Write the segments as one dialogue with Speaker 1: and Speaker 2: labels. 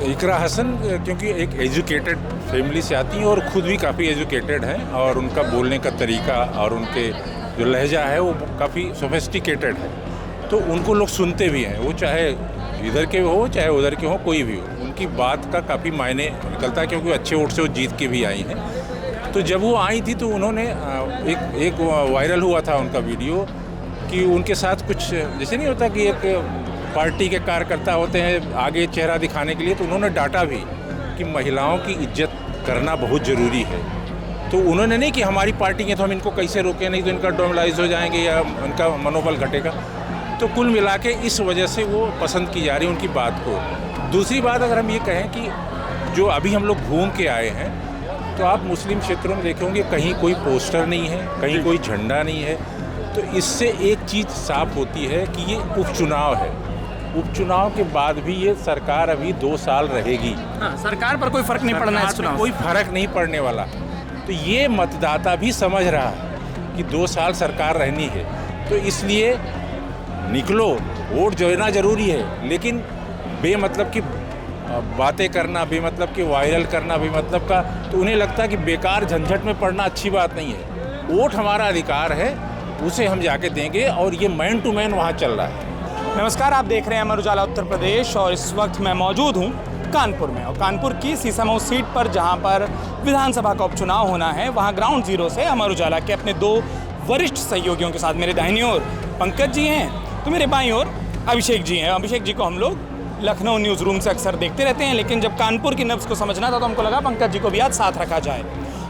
Speaker 1: इकरा हसन क्योंकि एक educated family से आती हैं और ख़ुद भी काफ़ी एजुकेटेड हैं और उनका बोलने का तरीका और उनके जो लहजा है वो काफ़ी सोफिस्टिकेटेड है, तो उनको लोग सुनते भी हैं। वो चाहे इधर के हो चाहे उधर के हो, कोई भी हो, उनकी बात का काफ़ी मायने निकलता है क्योंकि अच्छे वोट से वो जीत के भी आई हैं। तो जब वो आई थी तो उन्होंने एक वायरल हुआ था उनका वीडियो कि उनके साथ कुछ जैसे नहीं होता कि एक पार्टी के कार्यकर्ता होते हैं आगे चेहरा दिखाने के लिए, तो उन्होंने डांटा भी कि महिलाओं की इज्जत करना बहुत ज़रूरी है। तो उन्होंने नहीं कि हमारी पार्टी है तो हम इनको कैसे रोकें, नहीं तो इनका डोमलाइज हो जाएंगे या उनका मनोबल घटेगा। तो कुल मिला के इस वजह से वो पसंद की जा रही है उनकी बात को। दूसरी बात अगर हम ये कहें कि जो अभी हम लोग घूम के आए हैं तो आप मुस्लिम क्षेत्रों में देखेंगे कहीं कोई पोस्टर नहीं है, कहीं कोई झंडा नहीं है। तो इससे एक चीज़ साफ होती है कि ये उपचुनाव है। उपचुनाव के बाद भी ये सरकार अभी 2 साल रहेगी।
Speaker 2: हाँ, सरकार पर कोई फर्क नहीं पड़ना है इस चुनाव,
Speaker 1: कोई फर्क नहीं पड़ने वाला। तो ये मतदाता भी समझ रहा है कि 2 साल सरकार रहनी है, तो इसलिए निकलो, वोट देना जरूरी है, लेकिन बेमतलब की बातें करना, बेमतलब की वायरल करना, बेमतलब का, तो उन्हें लगता है कि बेकार झंझट में पड़ना अच्छी बात नहीं है। वोट हमारा अधिकार है, उसे हम जाके देंगे और ये मैन टू मैन वहाँ चल रहा है।
Speaker 2: नमस्कार, आप देख रहे हैं अमर उजाला उत्तर प्रदेश और इस वक्त मैं मौजूद हूँ कानपुर में, और कानपुर की सीसामऊ सीट पर जहाँ पर विधानसभा का उपचुनाव होना है, वहाँ ग्राउंड जीरो से अमर उजाला के अपने 2 वरिष्ठ सहयोगियों के साथ मेरे दाहिनी ओर पंकज जी हैं, तो मेरे बाईं ओर अभिषेक जी हैं। अभिषेक जी को हम लोग लखनऊ न्यूज़ रूम से अक्सर देखते रहते हैं, लेकिन जब कानपुर की नब्ज़ को समझना था तो हमको लगा पंकज जी को भी आज साथ रखा जाए।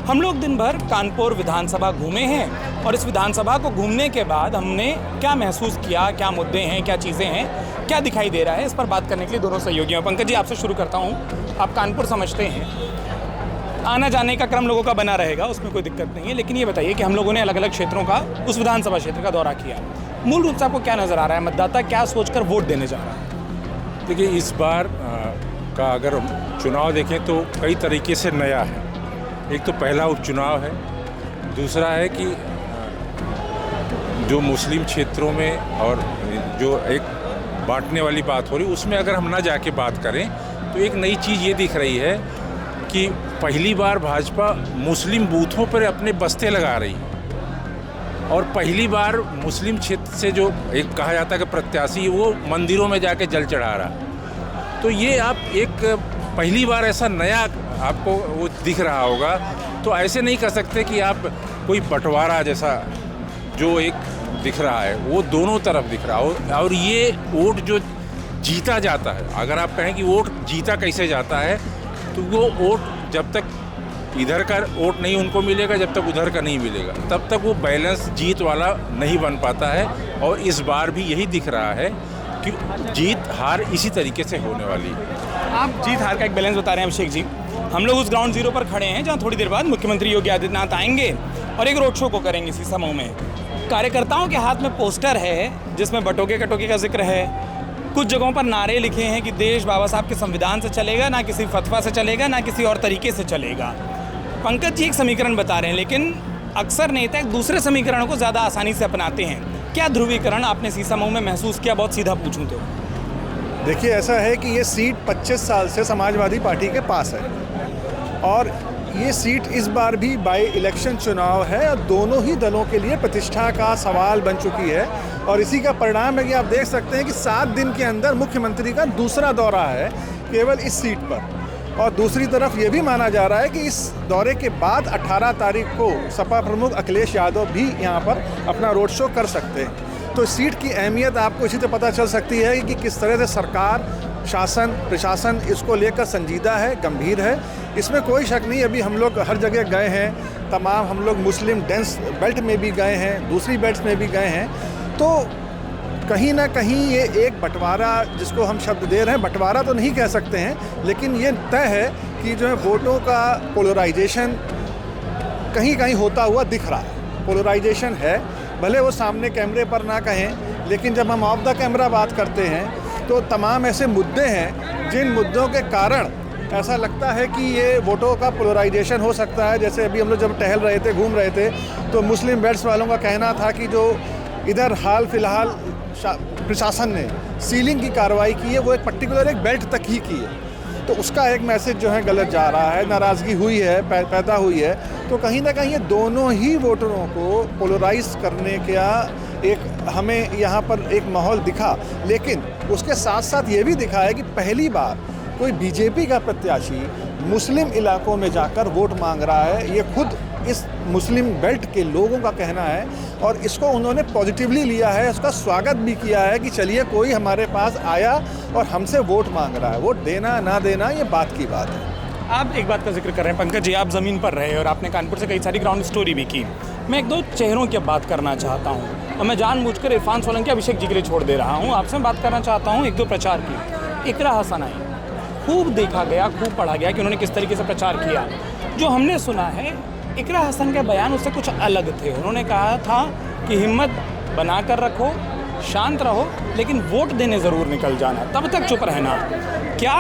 Speaker 2: हम लोग दिन भर कानपुर विधानसभा घूमे हैं और इस विधानसभा को घूमने के बाद हमने क्या महसूस किया, क्या मुद्दे हैं, क्या चीज़ें हैं, क्या दिखाई दे रहा है, इस पर बात करने के लिए दोनों सहयोगियों। पंकज जी, आपसे शुरू करता हूँ। आप कानपुर समझते हैं, आना जाने का क्रम लोगों का बना रहेगा, उसमें कोई दिक्कत नहीं है, लेकिन ये बताइए कि हम लोगों ने अलग अलग क्षेत्रों का, उस विधानसभा क्षेत्र का दौरा किया, मूल रूप से आपको क्या नज़र आ रहा है, मतदाता क्या सोचकर वोट देने जा रहा है?
Speaker 1: देखिए, इस बार का अगर चुनाव देखें तो कई तरीके से नया है। एक तो पहला उपचुनाव है, दूसरा है कि जो मुस्लिम क्षेत्रों में और जो एक बांटने वाली बात हो रही, उसमें अगर हम ना जाके बात करें तो एक नई चीज़ ये दिख रही है कि पहली बार भाजपा मुस्लिम बूथों पर अपने बस्ते लगा रही है और पहली बार मुस्लिम क्षेत्र से जो एक कहा जाता है कि प्रत्याशी, वो मंदिरों में जाके जल चढ़ा रहा। तो ये आप एक पहली बार ऐसा नया आपको वो दिख रहा होगा। तो ऐसे नहीं कर सकते कि आप कोई बंटवारा जैसा जो एक दिख रहा है वो दोनों तरफ दिख रहा हो। और ये वोट जो जीता जाता है, अगर आप कहें कि वोट जीता कैसे जाता है, तो वो वोट जब तक इधर का वोट नहीं उनको मिलेगा, जब तक उधर का नहीं मिलेगा, तब तक वो बैलेंस जीत वाला नहीं बन पाता है। और इस बार भी यही दिख रहा है कि जीत हार इसी तरीके से होने वाली है।
Speaker 2: आप जीत हार का एक बैलेंस बता रहे हैं अभिषेक जी। हम लोग उस ग्राउंड जीरो पर खड़े हैं जहां थोड़ी देर बाद मुख्यमंत्री योगी आदित्यनाथ आएंगे और एक रोड शो को करेंगे सीसामऊ में। कार्यकर्ताओं के हाथ में पोस्टर है जिसमें बटोके कटोके का जिक्र है, कुछ जगहों पर नारे लिखे हैं कि देश बाबा साहब के संविधान से चलेगा, ना किसी फतवा से चलेगा, ना किसी और तरीके से चलेगा। पंकज जी एक समीकरण बता रहे हैं, लेकिन अक्सर नेता एक दूसरे समीकरणों को ज़्यादा आसानी से अपनाते हैं। क्या ध्रुवीकरण आपने सीसामऊ में महसूस किया? बहुत सीधा पूछूं तो
Speaker 3: देखिए, ऐसा है कि ये सीट 25 साल से समाजवादी पार्टी के पास है और ये सीट इस बार भी बाई इलेक्शन चुनाव है और दोनों ही दलों के लिए प्रतिष्ठा का सवाल बन चुकी है। और इसी का परिणाम है कि आप देख सकते हैं कि 7 दिन के अंदर मुख्यमंत्री का दूसरा दौरा है केवल इस सीट पर। और दूसरी तरफ ये भी माना जा रहा है कि इस दौरे के बाद 18 तारीख को सपा प्रमुख अखिलेश यादव भी यहाँ पर अपना रोड शो कर सकते हैं। तो सीट की अहमियत आपको इसी से पता चल सकती है कि किस तरह से सरकार, शासन, प्रशासन इसको लेकर संजीदा है, गंभीर है। इसमें कोई शक नहीं। अभी हम लोग हर जगह गए हैं, तमाम हम लोग मुस्लिम डेंस बेल्ट में भी गए हैं, दूसरी बेल्ट्स में भी गए हैं, तो कहीं ना कहीं ये एक बंटवारा, जिसको हम शब्द दे रहे हैं, बंटवारा तो नहीं कह सकते हैं, लेकिन ये तय है कि जो है वोटों का पोलराइजेशन कहीं कहीं होता हुआ दिख रहा है। पोलराइजेशन है, भले वो सामने कैमरे पर ना कहें, लेकिन जब हम ऑफ द कैमरा बात करते हैं तो तमाम ऐसे मुद्दे हैं जिन मुद्दों के कारण ऐसा लगता है कि ये वोटों का पोलराइजेशन हो सकता है। जैसे अभी हम लोग जब टहल रहे थे, घूम रहे थे, तो मुस्लिम बेल्ट्स वालों का कहना था कि जो इधर हाल फिलहाल प्रशासन ने सीलिंग की कार्रवाई की है वो एक पर्टिकुलर एक बेल्ट तक ही की है। तो उसका एक मैसेज जो है गलत जा रहा है, नाराज़गी हुई है, पैदा हुई है। तो कहीं ना कहीं ये दोनों ही वोटरों को पोलराइज करने का एक हमें यहाँ पर एक माहौल दिखा, लेकिन उसके साथ साथ ये भी दिखा है कि पहली बार कोई बीजेपी का प्रत्याशी मुस्लिम इलाकों में जाकर वोट मांग रहा है। ये खुद इस मुस्लिम बेल्ट के लोगों का कहना है और इसको उन्होंने पॉजिटिवली लिया है, उसका स्वागत भी किया है कि चलिए कोई हमारे पास आया और हमसे वोट मांग रहा है। वोट देना ना देना ये बात की बात है।
Speaker 2: आप एक बात का जिक्र कर रहे हैं पंकज जी, आप ज़मीन पर रहे और आपने कानपुर से कई सारी ग्राउंड स्टोरी भी की। मैं एक दो चेहरों की बात करना चाहता हूँ और मैं जानबूझकर इरफान सोलंकी अभिषेक जी के लिए छोड़ दे रहा हूँ। आपसे मैं बात करना चाहता हूँ एक दो प्रचार की। इकरा हसन आई, खूब देखा गया, खूब पढ़ा गया कि उन्होंने किस तरीके से प्रचार किया। जो हमने सुना है इकरा हसन के बयान उससे कुछ अलग थे। उन्होंने कहा था कि हिम्मत बना कर रखो, शांत रहो, लेकिन वोट देने ज़रूर निकल जाना, तब तक चुप रहना। क्या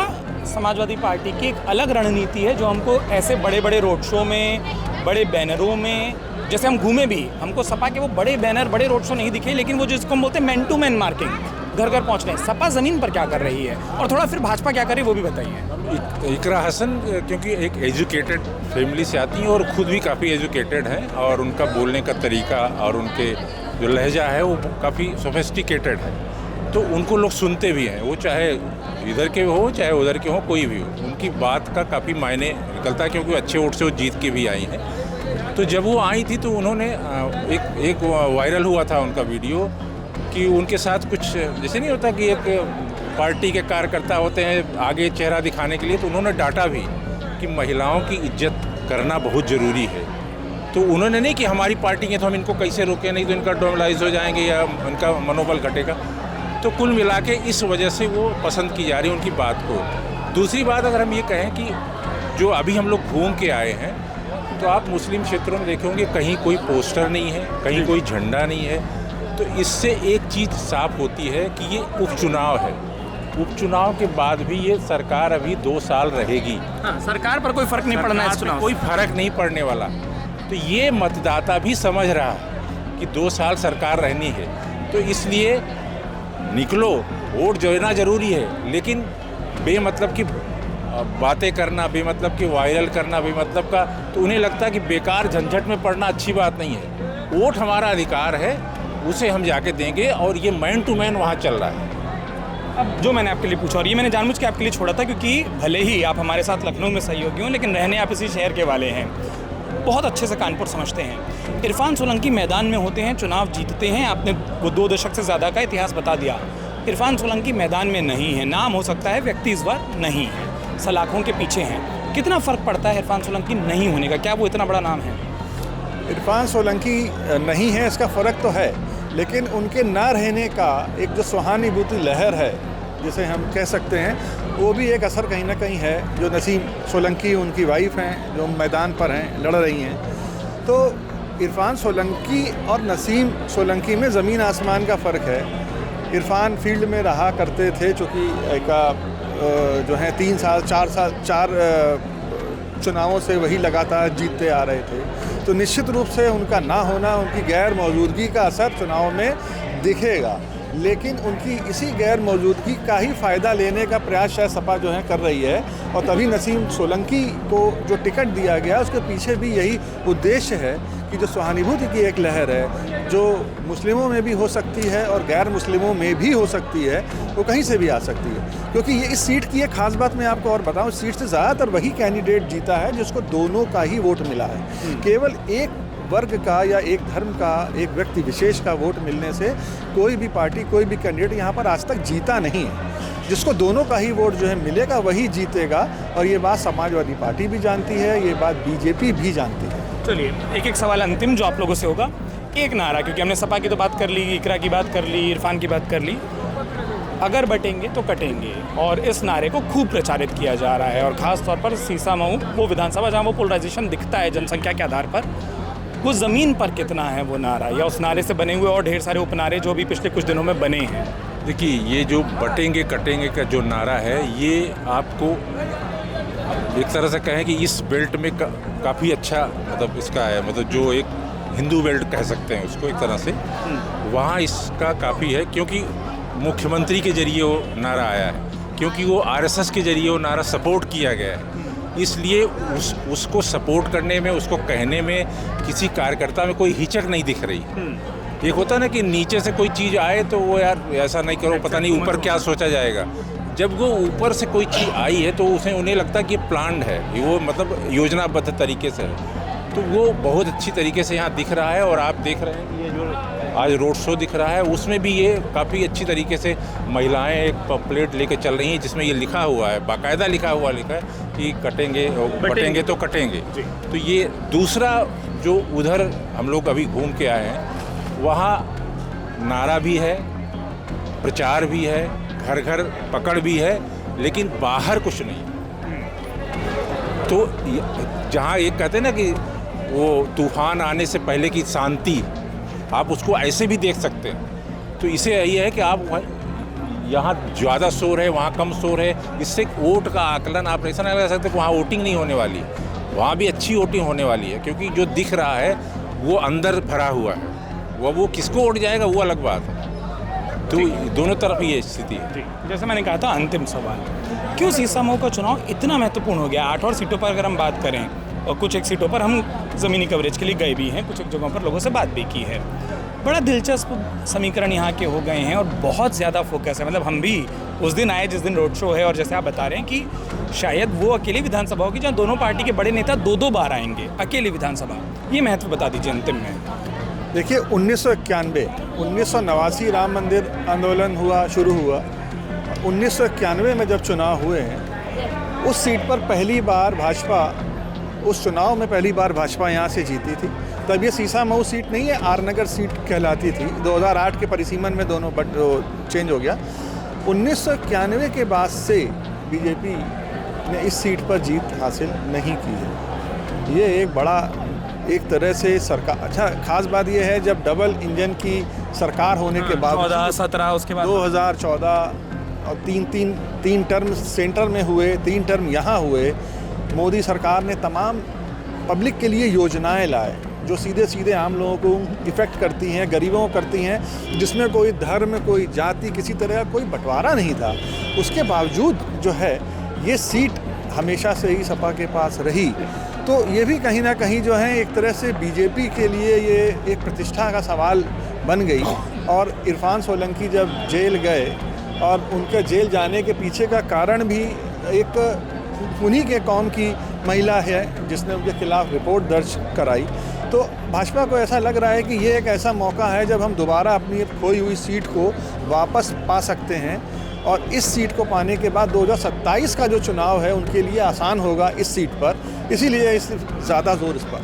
Speaker 2: समाजवादी पार्टी की एक अलग रणनीति है जो हमको ऐसे बड़े बड़े रोड शो में, बड़े बैनरों में, जैसे हम घूमे भी, हमको सपा के वो बड़े बैनर, बड़े रोड शो नहीं दिखे, लेकिन वो जिसको हम बोलते हैं मैन टू मैन मार्किंग, घर घर पहुँच रहे हैं। सपा ज़मीन पर क्या कर रही है और थोड़ा फिर भाजपा क्या कर रही है वो भी बताइए।
Speaker 1: इकरा हसन क्योंकि एक एजुकेटेड फैमिली से आती हैं और ख़ुद भी काफ़ी एजुकेटेड हैं और उनका बोलने का तरीका और उनके जो लहजा है वो काफ़ी सोफिस्टिकेटेड है, तो उनको लोग सुनते भी हैं। वो चाहे इधर के हो चाहे उधर के हो, कोई भी हो, उनकी बात का काफ़ी मायने निकलता है क्योंकि अच्छे वोट से वो जीत के भी आई हैं। तो जब वो आई थी तो उन्होंने एक वायरल हुआ था उनका वीडियो कि उनके साथ कुछ जैसे नहीं होता कि एक पार्टी के कार्यकर्ता होते हैं आगे चेहरा दिखाने के लिए, तो उन्होंने डांटा भी कि महिलाओं की इज्जत करना बहुत ज़रूरी है। तो उन्होंने नहीं कि हमारी पार्टी है तो हम इनको कैसे रोकें, नहीं तो इनका डोमलाइज हो जाएंगे या उनका मनोबल घटेगा। तो कुल मिला के इस वजह से वो पसंद की जा रही है उनकी बात को। दूसरी बात अगर हम ये कहें कि जो अभी हम लोग घूम के आए हैं तो आप मुस्लिम क्षेत्रों में देखेंगे कहीं कोई पोस्टर नहीं है, कहीं कोई झंडा नहीं है। तो इससे एक चीज़ साफ होती है कि ये उपचुनाव है। उपचुनाव के बाद भी ये सरकार अभी 2 साल रहेगी।
Speaker 2: हाँ, सरकार पर कोई फर्क नहीं पड़ना है, इस चुनाव
Speaker 1: कोई फर्क नहीं पड़ने वाला। तो ये मतदाता भी समझ रहा है कि 2 साल सरकार रहनी है, तो इसलिए निकलो, वोट देना जरूरी है, लेकिन बेमतलब की बातें करना, बेमतलब की वायरल करना, बेमतलब का, तो उन्हें लगता है कि बेकार झंझट में पड़ना अच्छी बात नहीं है। वोट हमारा अधिकार है, उसे हम जाके देंगे और ये मैन टू मैन वहाँ चल रहा है।
Speaker 2: अब जो मैंने आपके लिए पूछा और ये मैंने जानबूझ के आपके लिए छोड़ा था क्योंकि भले ही आप हमारे साथ लखनऊ में सहयोगी हों, लेकिन रहने आप इसी शहर के वाले हैं, बहुत अच्छे से कानपुर समझते हैं। इरफान सोलंकी मैदान में होते हैं, चुनाव जीतते हैं, आपने वो 2 दशक से ज़्यादा का इतिहास बता दिया। इरफान सोलंकी मैदान में नहीं है, नाम हो सकता है, व्यक्ति इस बार नहीं है, सलाखों के पीछे हैं। कितना फ़र्क पड़ता है इरफान सोलंकी नहीं होने का? क्या वो इतना बड़ा नाम है?
Speaker 3: इरफान सोलंकी नहीं है इसका फ़र्क तो है, लेकिन उनके ना रहने का एक जो सहानुभूति लहर है जिसे हम कह सकते हैं, वो भी एक असर कहीं ना कहीं है। जो नसीम सोलंकी उनकी वाइफ हैं जो मैदान पर हैं, लड़ रही हैं, तो इरफान सोलंकी और नसीम सोलंकी में ज़मीन आसमान का फ़र्क है। इरफान फील्ड में रहा करते थे, चूँकि एक जो है 3 साल 4 चुनावों से वही लगातार जीतते आ रहे थे, तो निश्चित रूप से उनका ना होना, उनकी गैर मौजूदगी का असर चुनाव में दिखेगा। लेकिन उनकी इसी गैर मौजूदगी का ही फ़ायदा लेने का प्रयास शायद सपा जो है कर रही है, और तभी नसीम सोलंकी को जो टिकट दिया गया उसके पीछे भी यही उद्देश्य है कि जो सहानुभूति की एक लहर है जो मुस्लिमों में भी हो सकती है और गैर मुस्लिमों में भी हो सकती है, वो कहीं से भी आ सकती है। क्योंकि ये इस सीट की एक ख़ास बात मैं आपको और बताऊं, इस सीट से ज़्यादातर वही कैंडिडेट जीता है जिसको दोनों का ही वोट मिला है। केवल एक वर्ग का या एक धर्म का, एक व्यक्ति विशेष का वोट मिलने से कोई भी पार्टी, कोई भी कैंडिडेट यहाँ पर आज तक जीता नहीं है। जिसको दोनों का ही वोट जो है मिलेगा वही जीतेगा, और ये बात समाजवादी पार्टी भी जानती है, ये बात बीजेपी भी जानती है।
Speaker 2: चलिए एक सवाल अंतिम जो आप लोगों से होगा, एक नारा, क्योंकि हमने सपा की तो बात कर ली, इकरा की बात कर ली, इरफान की बात कर ली, अगर बटेंगे तो कटेंगे, और इस नारे को खूब प्रचारित किया जा रहा है। और ख़ास तौर पर सीसामऊ, वो विधानसभा जहाँ वो पोलराइजेशन दिखता है जनसंख्या के आधार पर, वो ज़मीन पर कितना है वो नारा, या उस नारे से बने हुए और ढेर सारे उपनारे जो भी पिछले कुछ दिनों में बने हैं?
Speaker 1: देखिए, ये जो बटेंगे कटेंगे का जो नारा है, ये आपको एक तरह से कहें कि इस बेल्ट में काफ़ी अच्छा मतलब इसका है, मतलब जो एक हिंदू बेल्ट कह सकते हैं उसको एक तरह से, वहाँ इसका काफ़ी है, क्योंकि मुख्यमंत्री के जरिए वो नारा आया है क्योंकि वो आरएसएस के जरिए वो नारा सपोर्ट किया गया है, इसलिए उसको सपोर्ट करने में, उसको कहने में किसी कार्यकर्ता में कोई हिचक नहीं दिख रही। एक होता है ना कि नीचे से कोई चीज़ आए तो वो यार ऐसा नहीं करो, पता नहीं ऊपर क्या सोचा जाएगा। जब वो ऊपर से कोई चीज़ आई है तो उन्हें लगता है कि ये प्लान्ड है, वो मतलब योजनाबद्ध तरीके से है। तो वो बहुत अच्छी तरीके से यहाँ दिख रहा है। और आप देख रहे हैं कि ये जो आज रोड शो दिख रहा है उसमें भी ये काफ़ी अच्छी तरीके से महिलाएं एक प्लेट लेके चल रही हैं जिसमें ये लिखा हुआ है, बाकायदा लिखा है कि कटेंगे बटेंगे तो कटेंगे। तो ये दूसरा जो उधर हम लोग अभी घूम के आए हैं, वहाँ नारा भी है, प्रचार भी है, घर घर पकड़ भी है, लेकिन बाहर कुछ नहीं। तो जहाँ एक कहते हैं ना कि वो तूफान आने से पहले की शांति, आप उसको ऐसे भी देख सकते हैं। तो इसे यही है कि आप यहाँ ज़्यादा शोर है, वहाँ कम शोर है, इससे वोट का आकलन आप ऐसा नहीं लगा सकते कि वहाँ वोटिंग नहीं होने वाली है। वहाँ भी अच्छी वोटिंग होने वाली है, क्योंकि जो दिख रहा है वो अंदर भरा हुआ है। वो किसको वोट जाएगा वो अलग बात है। तो दोनों तरफ ये स्थिति है।
Speaker 2: जैसे मैंने कहा था, अंतिम सवाल, क्यों सीसामऊ का चुनाव इतना महत्वपूर्ण हो गया? 8 और सीटों पर अगर हम बात करें, और कुछ एक सीटों पर हम ज़मीनी कवरेज के लिए गए भी हैं, कुछ एक जगहों पर लोगों से बात भी की है। बड़ा दिलचस्प समीकरण यहाँ के हो गए हैं और बहुत ज़्यादा फोकस है। मतलब हम भी उस दिन आए जिस दिन रोड शो है, और जैसे आप बता रहे हैं कि शायद वो अकेली विधानसभा होगी जहाँ दोनों पार्टी के बड़े नेता 2-2 बार आएंगे, अकेली विधानसभा। ये महत्व बता दीजिए अंतिम में।
Speaker 3: देखिए 1989 राम मंदिर आंदोलन शुरू हुआ। 1991 में जब चुनाव हुए हैं, उस सीट पर पहली बार भाजपा, उस चुनाव में पहली बार भाजपा यहाँ से जीती थी। तब ये सीसामऊ सीट नहीं है, आर नगर सीट कहलाती थी। 2008 के परिसीमन में दोनों चेंज हो गया। 1991 के बाद से बीजेपी ने इस सीट पर जीत हासिल नहीं की है। ये एक बड़ा, एक तरह से सरकार, अच्छा खास बात ये है, जब डबल इंजन की सरकार होने के बाद
Speaker 2: 2017 उसके बाद
Speaker 3: 2014 और तीन टर्म सेंटर में हुए, 3 टर्म यहाँ हुए, मोदी सरकार ने तमाम पब्लिक के लिए योजनाएं लाए जो सीधे सीधे आम लोगों को इफ़ेक्ट करती हैं, गरीबों को करती हैं, जिसमें कोई धर्म, कोई जाति, किसी तरह का कोई बंटवारा नहीं था। उसके बावजूद जो है ये सीट हमेशा से ही सपा के पास रही। तो ये भी कहीं ना कहीं जो है एक तरह से बीजेपी के लिए ये एक प्रतिष्ठा का सवाल बन गई। और इरफान सोलंकी जब जेल गए, और उनके जेल जाने के पीछे का कारण भी एक उन्हीं के कौम की महिला है जिसने उनके खिलाफ रिपोर्ट दर्ज कराई। तो भाजपा को ऐसा लग रहा है कि ये एक ऐसा मौका है जब हम दोबारा अपनी खोई हुई सीट को वापस पा सकते हैं, और इस सीट को पाने के बाद 2027 का जो चुनाव है उनके लिए आसान होगा इस सीट पर, इसीलिए ज़्यादा जोर इस पर।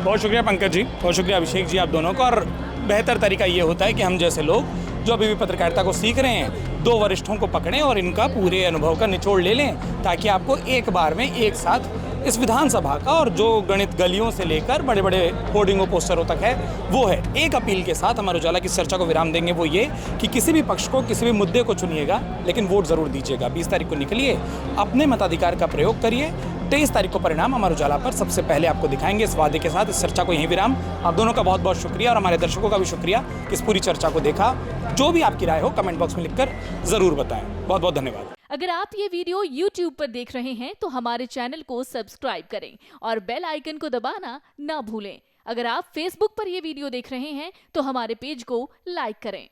Speaker 2: बहुत शुक्रिया पंकज जी, बहुत शुक्रिया अभिषेक जी, आप दोनों का। और बेहतर तरीका ये होता है कि हम जैसे लोग जो अभी भी पत्रकारिता को सीख रहे हैं, 2 वरिष्ठों को पकड़ें और इनका पूरे अनुभव का निचोड़ ले लें, ताकि आपको एक बार में एक साथ इस विधानसभा का, और जो गणित गलियों से लेकर बड़े बड़े होर्डिंगों पोस्टरों तक है वो है। एक अपील के साथ अमर उजाला की चर्चा को विराम देंगे, वो ये कि किसी भी पक्ष को, किसी भी मुद्दे को चुनिएगा, लेकिन वोट ज़रूर दीजिएगा। 20 तारीख को निकलिए, अपने मताधिकार का प्रयोग करिए। 23 तारीख को परिणाम अमर उजाला पर सबसे पहले आपको दिखाएंगे। इस वादे के साथ इस चर्चा को यहीं विराम। आप दोनों का बहुत बहुत शुक्रिया, और हमारे दर्शकों का भी शुक्रिया कि इस पूरी चर्चा को देखा। जो भी आपकी राय हो कमेंट बॉक्स में लिखकर ज़रूर बताएं। बहुत बहुत धन्यवाद।
Speaker 4: अगर आप ये वीडियो YouTube पर देख रहे हैं तो हमारे चैनल को सब्सक्राइब करें और बेल आइकन को दबाना ना भूलें। अगर आप Facebook पर ये वीडियो देख रहे हैं तो हमारे पेज को लाइक करें।